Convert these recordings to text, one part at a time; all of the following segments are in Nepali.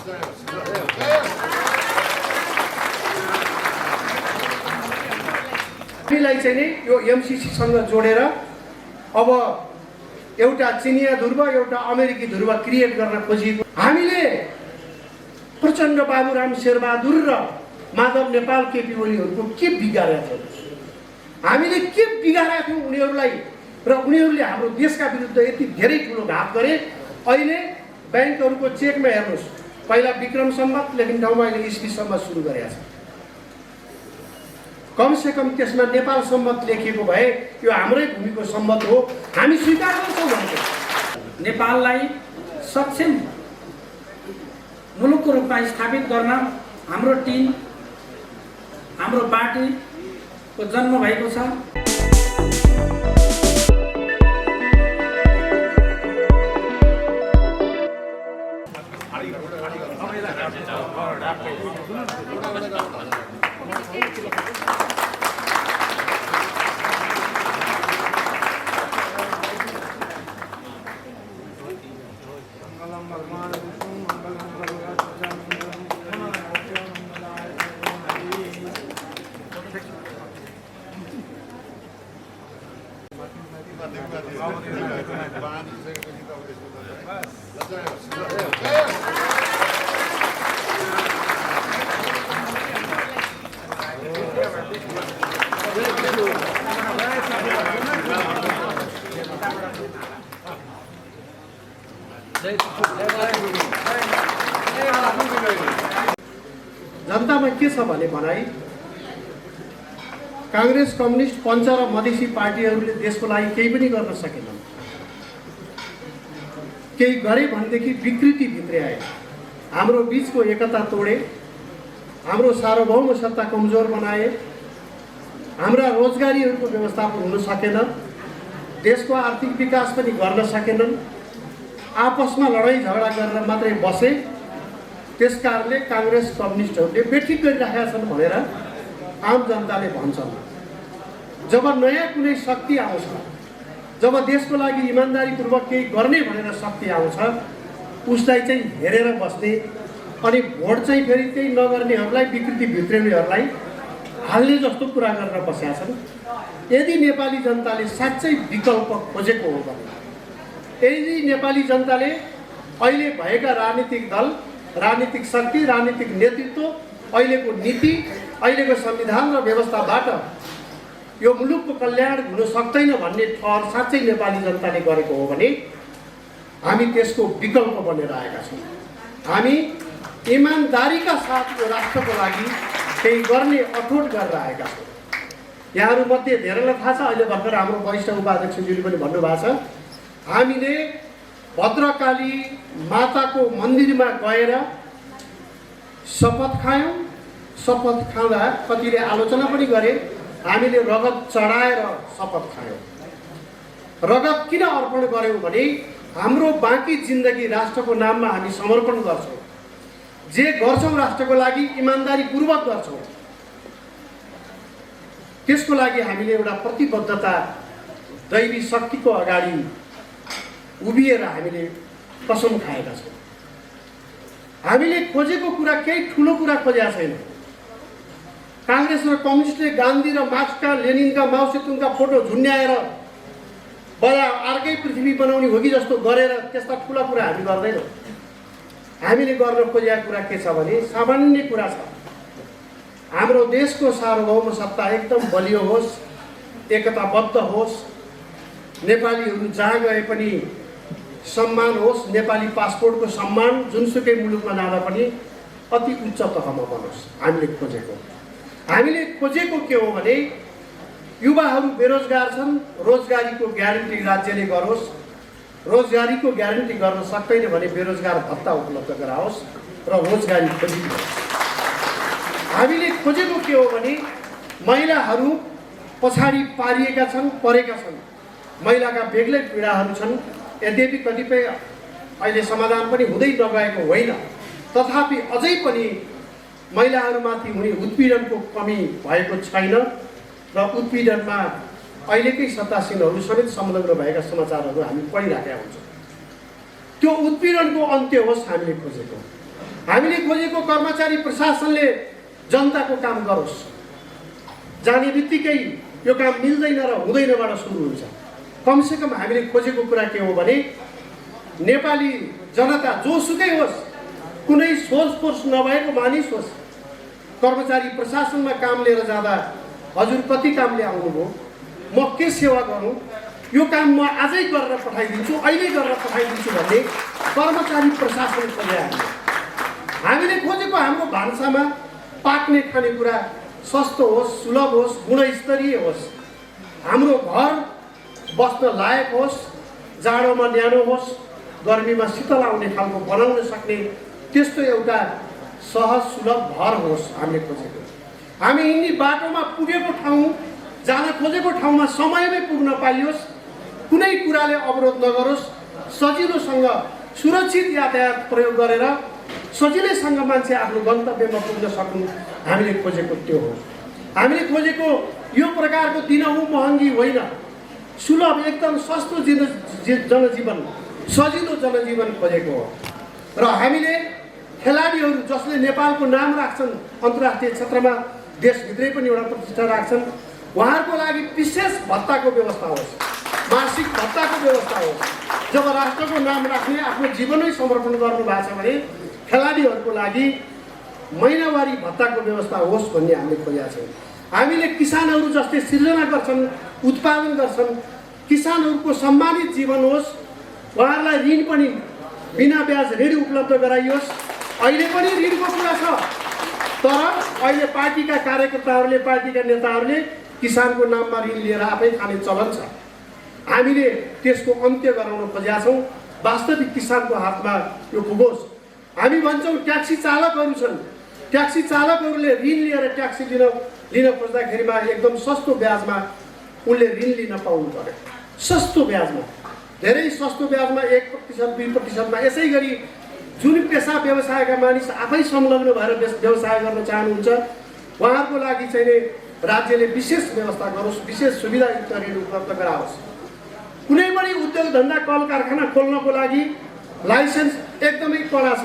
हामीलाई चाहिँ नि यो एमसीसीसँग जोडेर अब एउटा चिनिया ध्रुव एउटा अमेरिकी ध्रुव क्रिएट गर्न खोजिएको। हामीले प्रचण्ड बाबुराम शेरबहादुर र माधव नेपाल केपी ओलीहरूको के बिगारेका थियौँ? हामीले के बिगारेका थियौँ उनीहरूलाई र उनीहरूले हाम्रो देशका विरुद्ध यति धेरै ठुलो घात गरे। अहिले ब्याङ्कहरूको चेकमा हेर्नुहोस्, पहिला विक्रम सम्वत लेकिन ठाउँमा अहिले ईस्वी सम्वत सुरु गरेका छ। कमसेकम त्यसमा नेपाल सम्वत लेखिएको भए यो हाम्रै भूमिको सम्वत हो, हामी स्वीकार गर्छौँ भनेको। नेपाललाई सक्षम मुलुकको रूपमा स्थापित गर्न हाम्रो टिम, हाम्रो पार्टीको जन्म भएको छ। जनतामा के छ भने भनाइ, कांग्रेस, कम्युनिस्ट, पञ्च र मधेसी पार्टीहरूले देशको लागि केही पनि गर्न सकेनन्। केही गरे भनेदेखि विकृति भित्रै आए, हाम्रो बीचको एकता तोडे, हाम्रो सार्वभौम सत्ता कमजोर बनाए, हाम्रा रोजगारीहरूको व्यवस्थापन हुन सकेन, देशको आर्थिक विकास पनि गर्न सकेनन्, आपसमा लडाईँ झगडा गरेर मात्रै बसे। त्यसकारणले कांग्रेस, कम्युनिस्टहरूले बेठिक गरिराखेका छन् भनेर आम जनताले भन्छन्। जब नयाँ कुनै शक्ति आउँछ, जब देशको लागि इमान्दारीपूर्वक केही गर्ने भनेर शक्ति आउँछ, उसलाई चाहिँ हेरेर बस्ने अनि भोट चाहिँ फेरि त्यही नगर्नेहरूलाई, विकृति भित्र्याउनेहरूलाई हाल्ने जस्तो कुरा गरेर बसेका छन्। यदि नेपाली जनताले साँच्चै विकल्प खोजेको हो भने, यदि नेपाली जनताले अहिले भएका राजनीतिक दल, राजनीतिक शक्ति, राजनीतिक नेतृत्व, अहिलेको नीति, अहिलेको संविधान र व्यवस्थाबाट यो मुलुकको कल्याण हुन सक्दैन भन्ने ठहर साँच्चै नेपाली जनताले गरेको हो भने हामी त्यसको विकल्प बनेर आएका छौँ। हामी इमानदारीका साथ यो राष्ट्रको लागि केही गर्ने अठोट गरेर आएका छौँ। यहाँहरूमध्ये धेरैलाई थाहा छ, अहिले भर्खर हाम्रो वरिष्ठ उपाध्यक्षज्यूले पनि भन्नुभएको छ, हामीले भद्रकाली माताको मन्दिरमा गएर शपथ खायौँ। शपथ खाँदा कतिले आलोचना पनि गरे, हामीले रगत चढाएर शपथ खायौँ। रगत किन अर्पण गर्यौँ भने हाम्रो बाँकी जिन्दगी राष्ट्रको नाममा हामी समर्पण गर्छौँ। जे गर्छौँ राष्ट्रको लागि इमान्दारीपूर्वक गर्छौँ। त्यसको लागि हामीले एउटा प्रतिबद्धता, दैवी शक्तिको अगाडि उभिएर हामीले कसम खाएका छौँ। हामीले खोजेको कुरा केही ठुलो कुरा खोजेका छैन। कांग्रेस र कम्युनिस्टले गान्धी र मार्क्सका, लेनिनका, माओ सेतुङका फोटो झुन्ड्याएर बडा अर्कै पृथ्वी बनाउने हो कि जस्तो गरेर त्यस्ता ठुला कुरा हामी गर्दैनौँ। हामीले गर्न खोजेका कुरा के छ भने सामान्य कुरा छ। हाम्रो देशको सार्वभौम सत्ता एकदम बलियो होस्, एकताबद्ध होस्, नेपालीहरू जहाँ गए पनि सम्मान होस्, नेपाली पासपोर्टको सम्मान जुनसुकै मुलुकमा जाँदा पनि अति उच्च तहमा बनोस्। हामीले खोजेको के हो भने युवाहरू बेरोजगार छन्, रोजगारीको ग्यारेन्टी राज्यले गरोस्। रोजगारीको ग्यारेन्टी गर्न सक्दैन भने बेरोजगार भत्ता उपलब्ध गराओस् र रोजगारी खोजियोस्। हामीले खोजेको के हो भने महिलाहरू पछाडि पारिएका छन्, परेका छन्। महिलाका बेग्लै पीडाहरू छन्। यद्यपि कतिपय अहिले समाधान पनि हुँदै नगएको होइन, तथापि अझै पनि महिलाहरूमाथि हुने उत्पीडनको कमी भएको छैन र उत्पीडनमा अहिलेकै सत्तासीनहरू समेत संलग्न भएका समाचारहरू हामी पढिराखेका हुन्छौँ। त्यो उत्पीडनको अन्त्य होस् हामीले खोजेको। हामीले खोजेको कर्मचारी प्रशासनले जनताको काम गरोस्। जाने बित्तिकै यो काम मिल्दैन र हुँदैनबाट सुरु हुन्छ। कमसेकम हामीले खोजेको कुरा के हो भने नेपाली जनता जोसुकै होस्, कुनै सोर्स नभएको मानिस होस्, कर्मचारी प्रशासनमा काम लिएर जाँदा हजुर कति कामले आउनुभयो, म के सेवा गरौँ, यो काम म आजै गरेर पठाइदिन्छु, अहिले गरेर पठाइदिन्छु भन्ने कर्मचारी प्रशासन खोजे हामीले खोजेको हाम्रो भान्सामा पाक्ने खानेकुरा सस्तो होस्, सुलभ होस्, गुणस्तरीय होस्, हाम्रो घर बस्न लायक होस्, जाडोमा न्यानो होस्, गर्मीमा शीतल आउने खालको बनाउन सक्ने त्यस्तो एउटा सहज सुलभ घर होस् हामीले खोजेको। हामी हिँड्ने बाटोमा पुगेको ठाउँ, जान खोजेको ठाउँमा समयमै पुग्न पाइयोस्, कुनै कुराले अवरोध नगरोस्, सजिलोसँग सुरक्षित यातायात प्रयोग गरेर सजिलैसँग मान्छे आफ्नो गन्तव्यमा पुग्न सक्नु हामीले खोजेको त्यो हो। हामीले खोजेको यो प्रकारको दिनहुँ महँगी होइन, सुलभ एकदम सस्तो जनजीवन, सजिलो जनजीवन खोजेको हो। र हामीले खेलाडीहरू जसले नेपालको नाम राख्छन्, अन्तर्राष्ट्रिय क्षेत्रमा देशभित्रै पनि एउटा प्रतिष्ठा राख्छन्, उहाँहरूको लागि विशेष भत्ताको व्यवस्था होस्, मासिक भत्ताको व्यवस्था होस्। जब राष्ट्रको नाम राख्ने आफ्नो जीवनै समर्पण गर्नुभएको छ भने खेलाडीहरूको लागि महिनावारी भत्ताको व्यवस्था होस् भन्ने हामीले खोजेका छौँ। हामीले किसानहरू जस्तै सिर्जना गर्छन्, उत्पादन गर्छन्, किसानहरूको सम्मानित जीवन होस्, उहाँहरूलाई ऋण पनि बिना ब्याज ऋण उपलब्ध गराइयोस्। अहिले पनि ऋणको कुरा छ, तर अहिले पार्टीका कार्यकर्ताहरूले, पार्टीका नेताहरूले किसानको नाममा ऋण लिएर आफै खाने चलन छ। हामीले त्यसको अन्त्य गराउन खोजेका छौँ। वास्तविक किसानको हातमा यो पुगोस्। हामी भन्छौँ ट्याक्सी चालकहरू छन्, ट्याक्सी चालकहरूले ऋण लिएर ट्याक्सी लिन खोज्दाखेरिमा एकदम सस्तो ब्याजमा उनले ऋण लिन पाउनु पर्यो। सस्तो ब्याजमा, धेरै सस्तो ब्याजमा 1% 2%मा। यसै गरी जुन पेसा व्यवसायका मानिस आफै संलग्न भएर व्यवसाय गर्न चाहनुहुन्छ उहाँहरूको लागि चाहिँ राज्यले विशेष व्यवस्था गरोस्, विशेष सुविधायुक्त ऋण उपलब्ध गराओस्। कुनै पनि उद्योग धन्दा कल कारखाना खोल्नको लागि लाइसेन्स एकदमै कडा छ।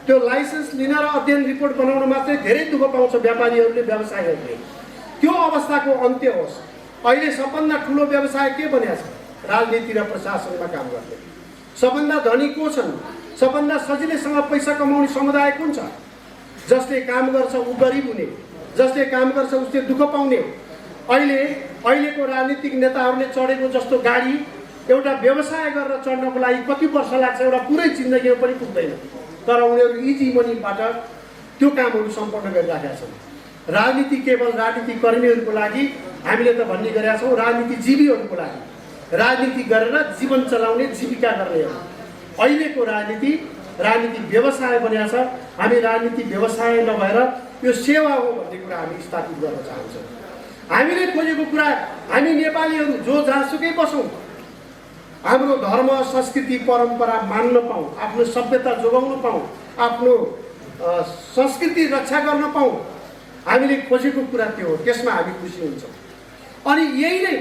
त्यो लाइसेन्स लिन र अध्ययन रिपोर्ट बनाउन मात्रै धेरै दुःख पाउँछ व्यापारीहरूले, व्यवसायीहरूले। त्यो अवस्थाको अन्त्य होस्। अहिले सबभन्दा ठुलो व्यवसाय के बनेको छ? राजनीति र प्रशासनमा काम गर्ने। सबभन्दा धनी को छन्? सबभन्दा सजिलैसँग पैसा कमाउने समुदाय कुन छ? जसले काम गर्छ ऊ गरिब हुने, जसले काम गर्छ उसले दुःख पाउने। अहिलेको राजनीतिक नेताहरूले चढेको जस्तो गाडी एउटा व्यवसाय गरेर चढ्नको लागि कति वर्ष लाग्छ, एउटा पुरै जिन्दगीमा पनि पुग्दैन। तर उनीहरू इजी मनीबाट त्यो कामहरू सम्पन्न गरिराखेका छन्। राजनीति केवल राजनीतिक कर्मीहरूको लागि हामीले त भन्ने गरेका छौँ, राजनीतिजीवीहरूको लागि, राजनीति गरेर जीवन चलाउने, जीविका गर्नेहरू। अहिलेको राजनीति व्यवसाय बनेको छ। हामी राजनीति व्यवसाय नभएर यो सेवा हो भन्ने कुरा हामी स्थापित गर्न चाहन्छौँ। हामीले खोजेको कुरा, हामी नेपालीहरू जो जहाँसुकै बसौँ हाम्रो धर्म, संस्कृति, परम्परा मान्न पाऊँ, आफ्नो सभ्यता जोगाउन पाऊँ, आफ्नो संस्कृति रक्षा गर्न पाऊँ, हामीले खोजेको कुरा त्यो हो। त्यसमा हामी खुसी हुन्छौँ। अनि यही नै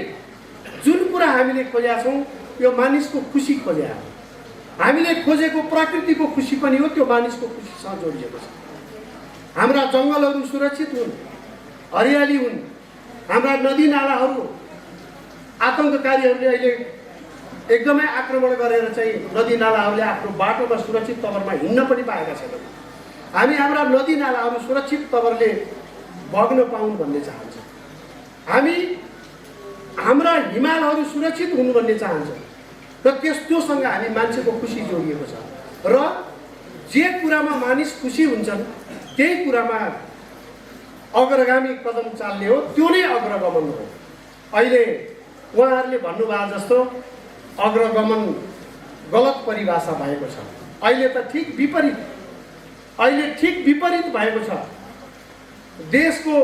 जुन कुरा हामीले खोजेका छौँ यो मानिसको खुसी खोजे हो। हामीले खोजेको प्रकृतिको खुसी पनि हो, त्यो मानिसको खुसीसँग जोडिएको छ। हाम्रा जङ्गलहरू सुरक्षित हुन्, हरियाली हुन्, हाम्रा नदी नालाहरू आतङ्ककारीहरूले अहिले एकदमै आक्रमण गरेर चाहिँ नदी नालाहरूले आफ्नो बाटोमा सुरक्षित तवरमा हिँड्न पनि पाएका छैनन्। हामी हाम्रा नदी नालाहरू सुरक्षित तवरले बग्न पाउन् भन्ने चाहन्छौँ। हामी हाम्रा हिमालहरू सुरक्षित हुनु भन्ने चाहन्छौँ र त्योसँग हामी मान्छेको खुसी जोडिएको छ। र जे कुरामा मानिस खुसी हुन्छन् त्यही कुरामा अग्रगामी कदम चाल्ने हो, त्यो नै अग्रगमन हो। अहिले उहाँहरूले भन्नुभएको जस्तो अग्रगमन गलत परिभाषा भएको छ। अहिले त ठिक विपरीत भएको छ। देशको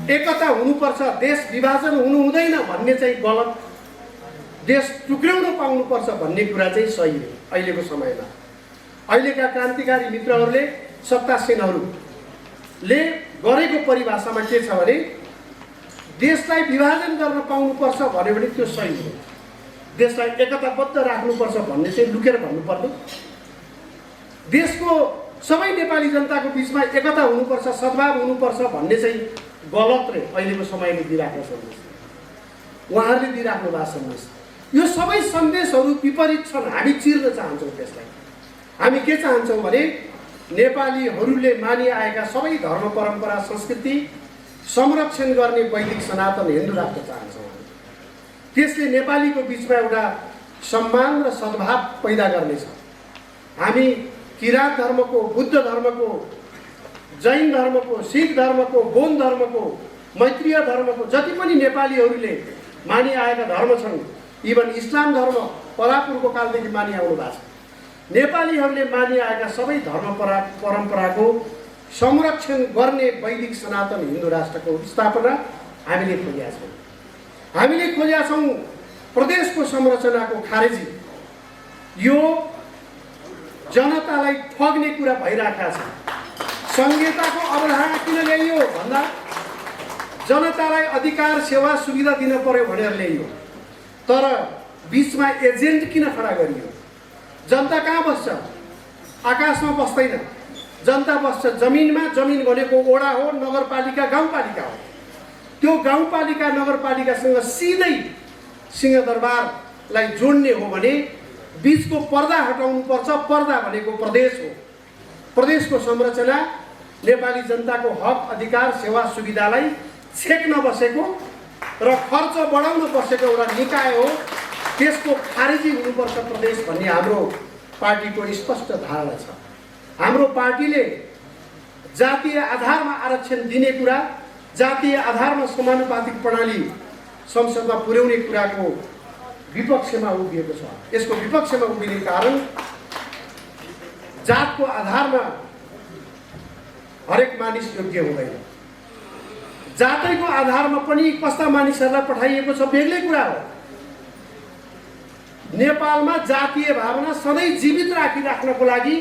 एकता हुनुपर्छ, देश विभाजन हुनु हुँदैन भन्ने चाहिँ गलत, देश टुक्र्याउन पाउनुपर्छ भन्ने कुरा चाहिँ सही हो। अहिलेको समयमा अहिलेका क्रान्तिकारी मित्रहरूले, सत्तासीनहरूले गरेको परिभाषामा के छ भने देशलाई विभाजन गर्न पाउनुपर्छ भन्यो भने त्यो सही हो। देशलाई एकताबद्ध राख्नुपर्छ भन्ने चाहिँ लुकेर भन्नुपर्ने। देशको सबै नेपाली जनताको बिचमा एकता हुनुपर्छ, सद्भाव हुनुपर्छ भन्ने चाहिँ गलत रे अहिलेको समयले दिइराख्नु सन्देश, उहाँहरूले दिइराख्नु भएको सन्देश। यो सबै सन्देशहरू विपरीत छन्। हामी चिर्न चाहन्छौँ त्यसलाई। हामी के चाहन्छौँ भने नेपालीहरूले मानिआएका सबै धर्म परम्परा संस्कृति संरक्षण गर्ने वैदिक सनातन हिन्दू राष्ट्र चाहन्छौँ। त्यसले नेपालीको बिचमा एउटा सम्मान र सद्भाव पैदा गर्नेछ। हामी किराँत धर्मको, बुद्ध धर्मको, जैन धर्मको, सिख धर्मको, बौद्ध धर्मको, मैत्रीय धर्मको जति पनि नेपालीहरूले मानिआएका धर्म छन्, इभन इस्लाम धर्म परापूर्वको कालदेखि मानिआउनु भएको छ। नेपालीहरूले मानिआएका सबै धर्म परम्पराको संरक्षण गर्ने वैदिक सनातन हिन्दू राष्ट्रको स्थापना हामीले खोजेका छौँ। हामीले खोजेका छौँ प्रदेशको संरचनाको खारेजी। यो जनतालाई ठग्ने कुरा भइरहेका छ। संहिताको अवधारणा किन ल्याइयो भन्दा जनतालाई अधिकार सेवा सुविधा दिन पर्यो भनेर ल्याइयो। तर बिचमा एजेन्ट किन खडा गरियो? जनता कहाँ बस्छ? आकाशमा बस्दैन। जनता बस्छ जमिनमा। जमिन भनेको ओडा हो, नगरपालिका, गाउँपालिका हो। त्यो गाउँपालिका नगरपालिकासँग सिधै सिंहदरबारलाई जोड्ने हो भने बिचको पर्दा हटाउनुपर्छ। पर्दा भनेको प्रदेश हो। प्रदेशको संरचना नेपाली जनताको हक अधिकार सेवा सुविधालाई छेक्न बसेको र खर्च बढाउन बसेको एउटा निकाय हो। त्यसको खारेजी हुनुपर्छ प्रदेश भन्ने हाम्रो पार्टीको स्पष्ट धारणा छ। हाम्रो पार्टीले जातीय आधारमा आरक्षण दिने कुरा, जातीय आधारमा समानुपातिक प्रणाली संसदमा पुर्याउने कुराको विपक्षमा उभिएको छ। यसको विपक्षमा उभिने कारण जातको आधारमा हरेक मानिस योग्य हुँदैन। जातैको आधारमा पनि कस्ता मानिसहरूलाई पठाइएको छ बेग्लै कुरा हो। नेपालमा जातीय भावना सधैँ जीवित राखिराख्नको लागि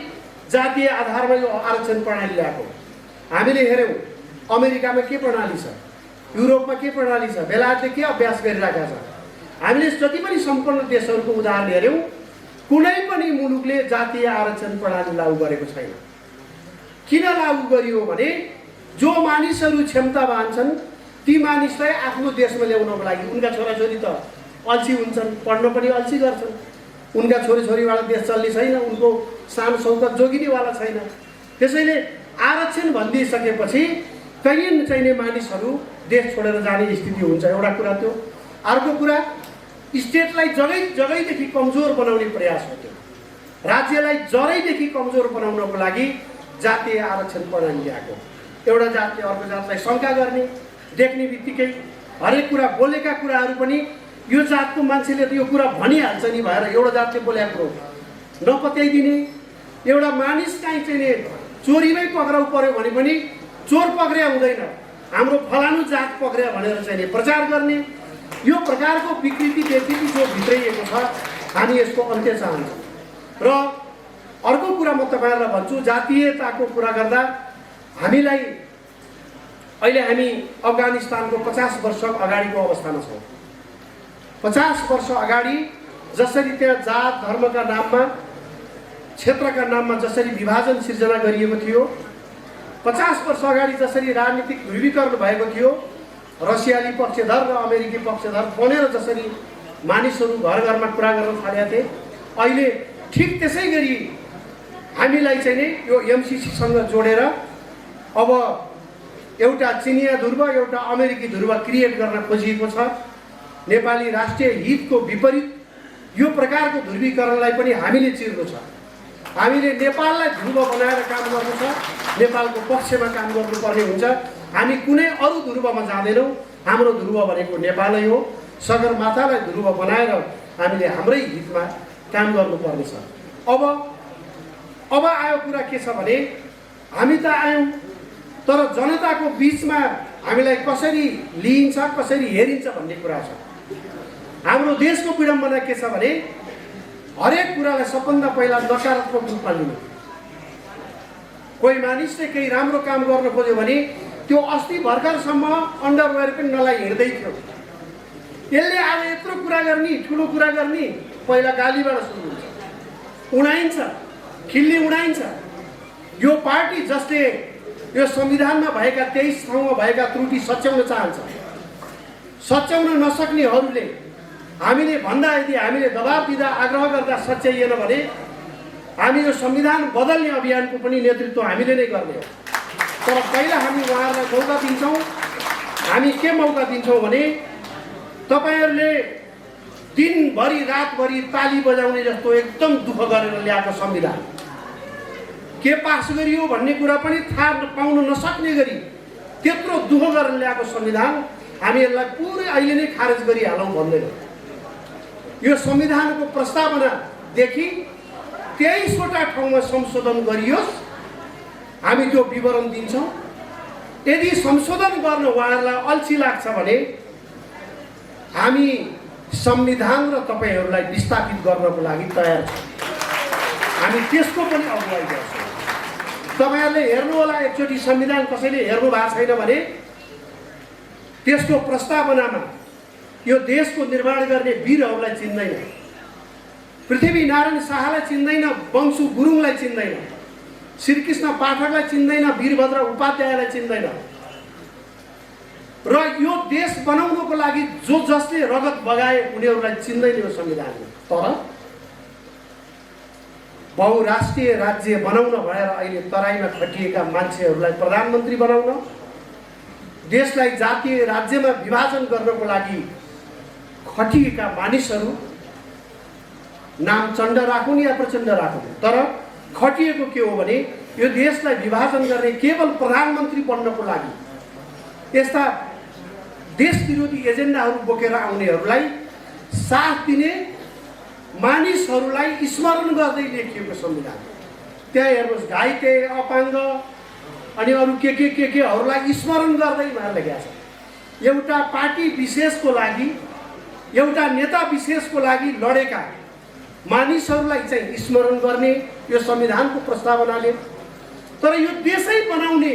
जातीय आधारमा यो आरक्षण प्रणाली ल्याएको। हामीले हेऱ्यौँ अमेरिकामा के प्रणाली छ, युरोपमा के प्रणाली छ, बेलायतले के अभ्यास गरिरहेका छ। हामीले जति पनि सम्पन्न देशहरूको उदाहरण हेऱ्यौँ, कुनै पनि मुलुकले जातीय आरक्षण प्रणाली लागू गरेको छैन। किन लागू गरियो भने जो मानिसहरू क्षमतावान छन् ती मानिसलाई आफ्नो देशमा ल्याउनको लागि उनका छोराछोरी त अल्छी हुन्छन्, पढ्न पनि अल्छी गर्छन्। उनका छोरीछोरीबाट देश चल्ने छैन, उनको शान शौकत जोगिनेवाला छैन। त्यसैले आरक्षण भनिदिइसकेपछि कहीँ चाहिने मानिसहरू देश छोडेर जाने स्थिति हुन्छ। एउटा कुरा त्यो। अर्को कुरा स्टेटलाई जगैदेखि कमजोर बनाउने प्रयास हो। त्यो राज्यलाई जरैदेखि कमजोर बनाउनको लागि जातीय आरक्षण प्रणाली ल्याएको। एउटा जातले अर्को जातलाई शङ्का गर्ने, देख्ने बित्तिकै हरेक कुरा बोलेका कुराहरू पनि यो जातको मान्छेले त यो कुरा भनिहाल्छ नि भनेर एउटा जातले बोलेको कुरो नपत्याइदिने। एउटा मानिस काहीँ चाहिँ चोरीमै पक्राउ पर्यो भने पनि चोर पक्रिया हुँदैन, हाम्रो फलानु जात पक्रिया भनेर चाहिँ प्रचार गर्ने। यो प्रकारको विकृति व्यक्ति जो भित्रिएको छ, हामी यसको अन्त्य चाहन्छौँ। र अर्को कुरा म तपाईँहरूलाई भन्छु, जातीयताको कुरा गर्दा हामीलाई अहिले हामी अफगानिस्तानको 50 वर्ष अगाडिको अवस्थामा छौँ। 50 वर्ष अगाडि जसरी त्यहाँ जात धर्मका नाममा, क्षेत्रका नाममा जसरी विभाजन सिर्जना गरिएको थियो, 50 वर्ष अगाडि जसरी राजनीतिक ध्रुवीकरण भएको थियो, रसियाली पक्षधर र अमेरिकी पक्षधर बनेर जसरी मानिसहरू घर घरमा कुरा गर्न थालेका थिए, अहिले ठिक त्यसै गरी हामीलाई चाहिँ नि यो एमसिसीसँग जोडेर अब एउटा चिनिया ध्रुव एउटा अमेरिकी ध्रुव क्रिएट गर्न खोजिएको छ। नेपाली राष्ट्रिय हितको विपरीत यो प्रकारको ध्रुवीकरणलाई पनि हामीले चिर्नु छ। हामीले नेपाललाई ध्रुव बनाएर काम गर्नु छ, नेपालको पक्षमा काम गर्नुपर्ने हुन्छ। हामी कुनै अरू ध्रुवमा जाँदैनौँ। हाम्रो ध्रुव भनेको नेपालै हो। सगरमाथालाई ध्रुव बनाएर हामीले हाम्रै हितमा काम गर्नुपर्ने छ। अब आयो कुरा के छ भने हामी त आयौँ, तर जनताको बिचमा हामीलाई कसरी लिइन्छ, कसरी हेरिन्छ भन्ने कुरा छ। हाम्रो देशको विडम्बना के छ भने हरेक कुरालाई सबभन्दा पहिला नकारात्मक रूपमा लिनु। कोही मानिसले केही राम्रो काम गर्न खोज्यो भने त्यो अस्ति भर्खरसम्म अन्डरवेयर पनि नलाई हिँड्दै थियो, यसले अब यत्रो कुरा गर्ने, ठुलो कुरा गर्ने, पहिला गालीबाट सुरु हुन्छ, उडाइन्छ, खिल्ली उडाइन्छ। यो पार्टी जसले यो संविधानमा भएका 23 ठाउँमा भएका त्रुटि सच्याउन चाहन्छ, सच्याउन नसक्नेहरूले हामीले भन्दा यदि हामीले दबाब दिँदा आग्रह गर्दा सच्याइएन भने हामी यो संविधान बदल्ने अभियानको पनि नेतृत्व हामीले नै गर्ने हो। तर पहिला हामी उहाँहरूलाई मौका दिन्छौँ। हामी के मौका दिन्छौँ भने तपाईँहरूले दिनभरि रातभरि ताली बजाउने जस्तो एकदम दुःख गरेर ल्याएको संविधान के पास गरियो भन्ने कुरा पनि थाहा पाउन नसक्ने गरी त्यत्रो दुःख गरेर ल्याएको संविधान हामी यसलाई पुरै अहिले नै खारेज गरिहालौँ भन्दैनौँ। यो संविधानको प्रस्तावनादेखि 23वटा ठाउँमा संशोधन गरियोस्, हामी त्यो विवरण दिन्छौँ। यदि संशोधन गर्न उहाँहरूलाई अल्छी लाग्छ भने हामी संविधान र तपाईँहरूलाई विस्थापित गर्नको लागि तयार छौँ। हामी त्यसको पनि अगुवाई गर्छौँ। तपाईँहरूले हेर्नु होला, एकचोटि संविधान कसैले हेर्नु भएको छैन भने त्यसको प्रस्तावनामा यो देशको निर्माण गर्ने वीरहरूलाई चिन्दैन, पृथ्वीनारायण शाहलाई चिन्दैन, वंशु गुरुङलाई चिन्दैन, श्रीकृष्ण पाठकलाई चिन्दैन, वीरभद्र उपाध्यायलाई चिन्दैन। र यो देश बनाउनको लागि जसले रगत बगाए उनीहरूलाई चिन्दैन यो संविधानले। तर बहुराष्ट्रिय राज्य बनाउन भएर अहिले तराईमा खटिएका मान्छेहरूलाई प्रधानमन्त्री बनाउन, देशलाई जातीय राज्यमा विभाजन गर्नको लागि खटिएका मानिसहरू नाम चण्ड राखुन् या प्रचण्ड राखुन्, तर खटिएको के हो भने यो देशलाई विभाजन गर्ने केवल प्रधानमन्त्री बन्नको लागि यस्ता देश विरोधी एजेन्डाहरू बोकेर आउनेहरूलाई साथ दिने मानिसहरूलाई स्मरण गर्दै लेखिएको संविधान। त्यहाँ हेर्नुहोस्, घाइते, अपाङ्ग अनि अरू केहरूलाई स्मरण गर्दै उहाँ लेखेका छ। एउटा पार्टी विशेषको लागि, एउटा नेता विशेषको लागि लडेका मानिसहरूलाई चाहिँ स्मरण गर्ने यो संविधानको प्रस्तावनाले। तर यो देशै बनाउने,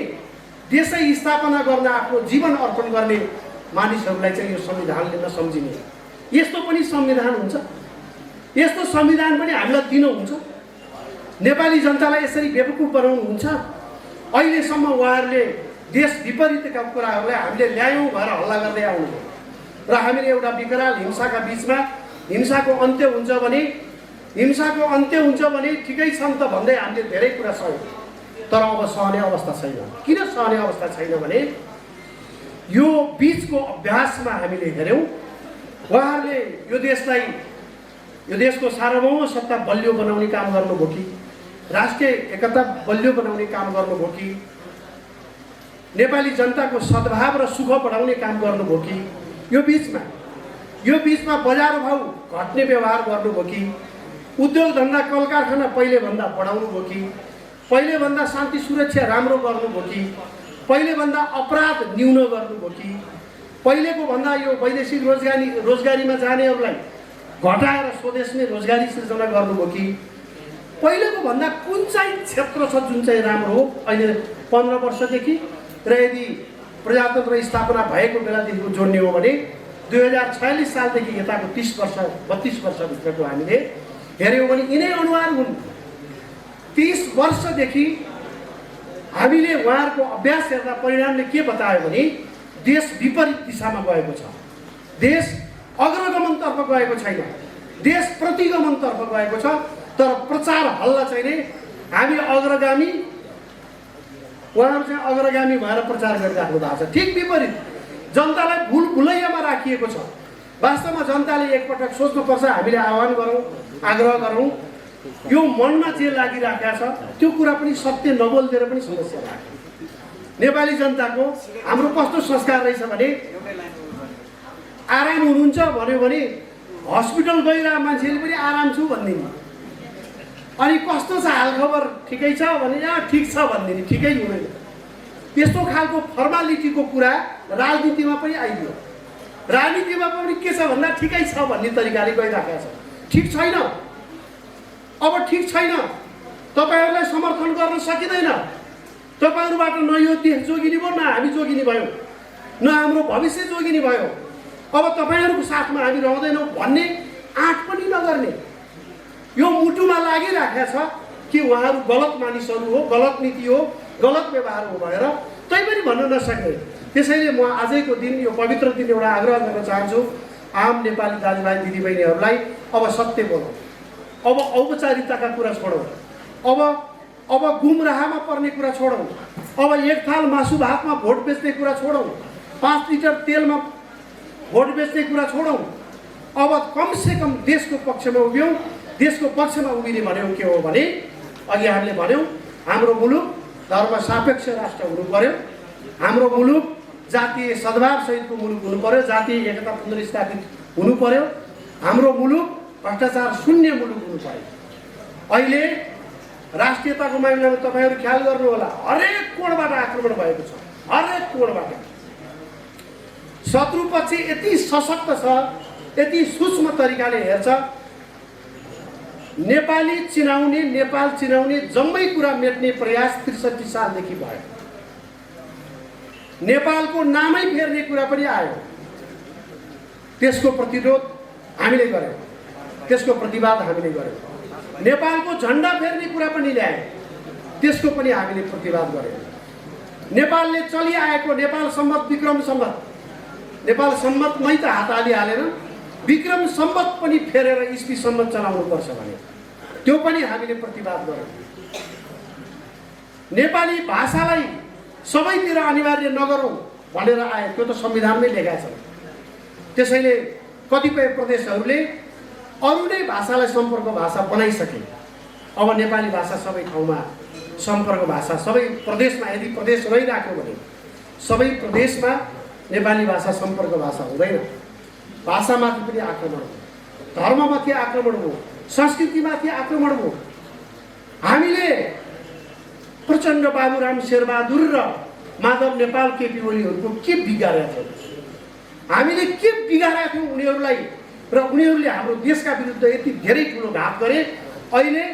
देशै स्थापना गर्न आफ्नो जीवन अर्पण गर्ने मानिसहरूलाई चाहिँ यो संविधानले नसम्झिने, यस्तो पनि संविधान हुन्छ? यस्तो संविधान पनि हामीलाई दिनुहुन्छ? नेपाली जनतालाई यसरी बेवकुफ बनाउनुहुन्छ? अहिलेसम्म उहाँहरूले देश विपरीतका कुराहरूलाई हामीले ल्यायौँ भएर हल्ला गर्दै आउनुभयो र हामीले एउटा विकराल हिंसाका बिचमा हिंसाको अन्त्य हुन्छ भने ठिकै छ त भन्दै हामीले धेरै कुरा सक्यौँ। तर अब सहने अवस्था छैन। किन सहने अवस्था छैन भने यो बिचको अभ्यासमा हामीले हेऱ्यौँ, उहाँहरूले यो देशको सार्वभौम सत्ता बलियो बनाउने काम गर्नुभयो कि, राष्ट्रिय एकता बलियो बनाउने काम गर्नुभयो कि, नेपाली जनताको सद्भाव र सुख बढाउने काम गर्नुभयो कि, यो बिचमा बजार भाउ घट्ने व्यवहार गर्नुभयो कि, उद्योग धन्दा कल कारखाना पहिलेभन्दा बढाउनु भयो कि, पहिलेभन्दा शान्ति सुरक्षा राम्रो गर्नुभयो कि, पहिलेभन्दा अपराध न्यून गर्नुभयो कि, पहिलेको भन्दा यो वैदेशिक रोजगारीमा जानेहरूलाई घटाएर स्वदेशमै रोजगारी सृजना गर्नुभयो कि, पहिलेको भन्दा कुन चाहिँ क्षेत्र छ जुन चाहिँ राम्रो हो अहिले 15 वर्षदेखि र यदि प्रजातन्त्र स्थापना भएको बेलादेखिको जोड्ने हो भने 2046 सालदेखि यताको 30 वर्ष 32 वर्षभित्रको हामीले हेऱ्यौँ भने यिनै अनुहार हुन्। 30 वर्षदेखि हामीले उहाँहरूको अभ्यास हेर्दा परिणामले के बतायो भने देश विपरीत दिशामा गएको छ, देश अग्रगमनतर्फ गएको छैन, देश प्रतिगमनतर्फ गएको छ। तर प्रचार हल्ला चाहिँ नै हामी अग्रगामी, उहाँहरू चाहिँ अग्रगामी भएर प्रचार गरिराख्नु भएको छ। ठिक विपरीत जनतालाई भुलैयामा राखिएको छ। वास्तवमा जनताले एकपटक सोच्नुपर्छ, हामीले आह्वान गरौँ, आग्रह गरौँ, यो मनमा जे लागिराखेको छ त्यो कुरा पनि सत्य नबोलिदिएर पनि समस्या राख्यो। नेपाली जनताको हाम्रो कस्तो संस्कार रहेछ भने आराम हुनुहुन्छ भन्यो भने हस्पिटल गइरहेको मान्छेले पनि आराम छु भनिदिने, अनि कस्तो छ हालखबर ठिकै छ भने ठिक छ भनिदिने, ठिकै हुँदैन। यस्तो खालको फर्मालिटीको कुरा राजनीतिमा पनि आइदियो। राजनीतिमा पनि के छ भन्दा ठिकै छ भन्ने तरिकाले गइराखेको छ। ठिक छैन, अब ठिक छैन, तपाईँहरूलाई समर्थन गर्न सकिँदैन। तपाईँहरूबाट न यो देश जोगिने भयो, न हामी जोगिने भयो, न हाम्रो भविष्य जोगिने भयो। अब तपाईँहरूको साथमा हामी रहँदैनौँ भन्ने आँट पनि नगर्ने, यो मुटुमा लागिराखेको छ। कि उहाँहरू गलत मानिसहरू हो, गलत नीति हो, गलत व्यवहार हो भनेर तैपनि भन्न नसक्ने। त्यसैले म आजैको दिन, यो पवित्र दिन एउटा आग्रह गर्न चाहन्छु आम नेपाली दाजुभाइ दिदीबहिनीहरूलाई, अब सत्य बोलौँ, अब औपचारिकताका कुरा छोडौँ, अब गुमराहमा पर्ने कुरा छोडौँ, अब एक थाल मासु भातमा भोट बेच्ने कुरा छोडौँ, 5 लिटर तेलमा भोट बेच्ने कुरा छोडौँ। अब कमसेकम देशको पक्षमा उभियौँ। देशको पक्षमा उभिने भनेको के हो भने, अघि हामीले भन्यौँ हाम्रो मुलुक धर्मसापेक्ष राष्ट्र हुनु पर्यो, हाम्रो मुलुक जातीय सद्भावसहितको मुलुक हुनु पर्यो, जातीय एकता पुनर्स्थापित हुनु पर्यो, हाम्रो मुलुक भ्रष्टाचार शून्य मुलुक हुनु पर्यो। अहिले राष्ट्रियताको मामिलामा तपाईँहरू ख्याल गर्नु होला, हरेक कोणबाट आक्रमण भएको छ, हरेक कोणबाट। शत्रु पक्ष यति सशक्त छ, यति सूक्ष्म तरिकाले हेर्छ, नेपाली चिनाउने, नेपाल चिनाउने जम्मै कुरा मेट्ने प्रयास 63 सालदेखि भयो। नेपालको नामै फेर्ने कुरा पनि आयो, त्यसको प्रतिरोध हामीले गर्यौँ, त्यसको प्रतिवाद हामीले गर्यौँ। नेपालको झन्डा फेर्ने कुरा पनि ल्यायो, त्यसको पनि हामीले प्रतिवाद गर्यौँ। नेपालले चलिआएको नेपाल सम्मत विक्रम सम्मत, नेपाल सम्मतमै त हात हालिहालेन, विक्रम सम्मत पनि फेरेर इस्वी सम्मत चलाउनुपर्छ भने त्यो पनि हामीले प्रतिवाद गर्यौँ। नेपाली भाषालाई सबैतिर अनिवार्य नगरौँ भनेर आयो, त्यो त संविधानमै लेखेको छ। त्यसैले कतिपय प्रदेशहरूले अरू नै भाषालाई सम्पर्क भाषा बनाइसके। अब नेपाली भाषा सबै ठाउँमा सम्पर्क भाषा, सबै प्रदेशमा, यदि प्रदेश रहिराख्यो भने सबै प्रदेशमा नेपाली भाषा सम्पर्क भाषा हुँदैन। भाषामाथि पनि आक्रमण हो, धर्ममाथि आक्रमण हो, संस्कृतिमाथि आक्रमण हो। हामीले प्रचण्ड बाबुराम शेरबहादुर र माधव नेपाल केपी ओलीहरूको के बिगारेका थियौँ? हामीले के बिगारेका थियौँ उनीहरूलाई, र उनीहरूले हाम्रो देशका विरुद्ध यति धेरै ठुलो घात गरे। अहिले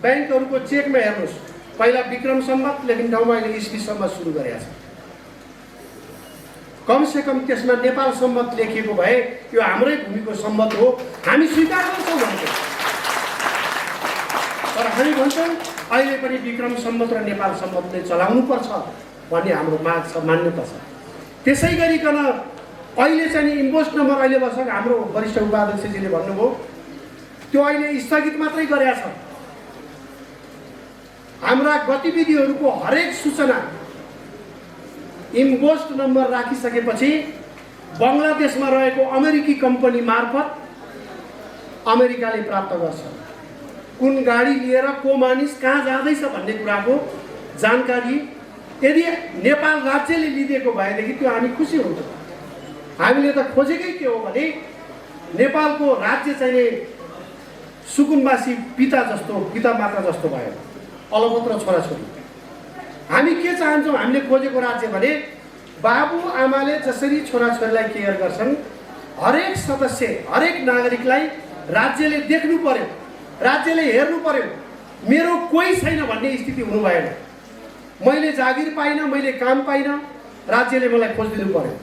ब्याङ्कहरूको चेकमा हेर्नुहोस्, पहिला विक्रम सम्मत लेकिन ठाउँमा अहिले इस्वी सम्मत सुरु गरेका छ। कमसेकम त्यसमा नेपाल सम्मत लेखिएको भए यो हाम्रै भूमिको सम्मत हो, हामी स्वीकार गर्छौँ भन्छौँ। तर हामी भन्छौँ अहिले पनि विक्रम सम्मत र नेपाल सम्मतले चलाउनुपर्छ भन्ने हाम्रो माग छ, मान्यता छ। त्यसै गरिकन अहिले चाहिँ इन्भोइस नम्बर, अहिले भर्खर हाम्रो वरिष्ठ उपाध्यक्षजीले भन्नुभयो त्यो अहिले स्थगित मात्रै गरेका छ। हाम्रा गतिविधिहरूको हरेक सूचना इन्भोइस नम्बर राखिसकेपछि बङ्गलादेशमा रहेको अमेरिकी कम्पनी मार्फत अमेरिकाले प्राप्त गर्छ। कुन गाडी लिएर को मानिस कहाँ जाँदैछ भन्ने कुराको जानकारी यदि नेपाल राज्यले लिदिएको भएदेखि त्यो हामी खुसी हुन्छौँ। हामीले त खोजेकै के हो भने नेपालको राज्य चाहिँ सुकुम्बासी पिता जस्तो, पिता माता जस्तो भयो, अलपत्र छोराछोरी। हामी के चाहन्छौँ? हामीले खोजेको राज्य भने बाबु आमाले जसरी छोराछोरीलाई केयर गर्छन्, हरेक सदस्य, हरेक नागरिकलाई राज्यले देख्नु पर्यो, राज्यले हेर्नु पर्यो। मेरो कोही छैन भन्ने स्थिति हुनु भएन। मैले जागिर पाइनँ, मैले काम पाइनँ, राज्यले मलाई खोजिदिनु पर्यो।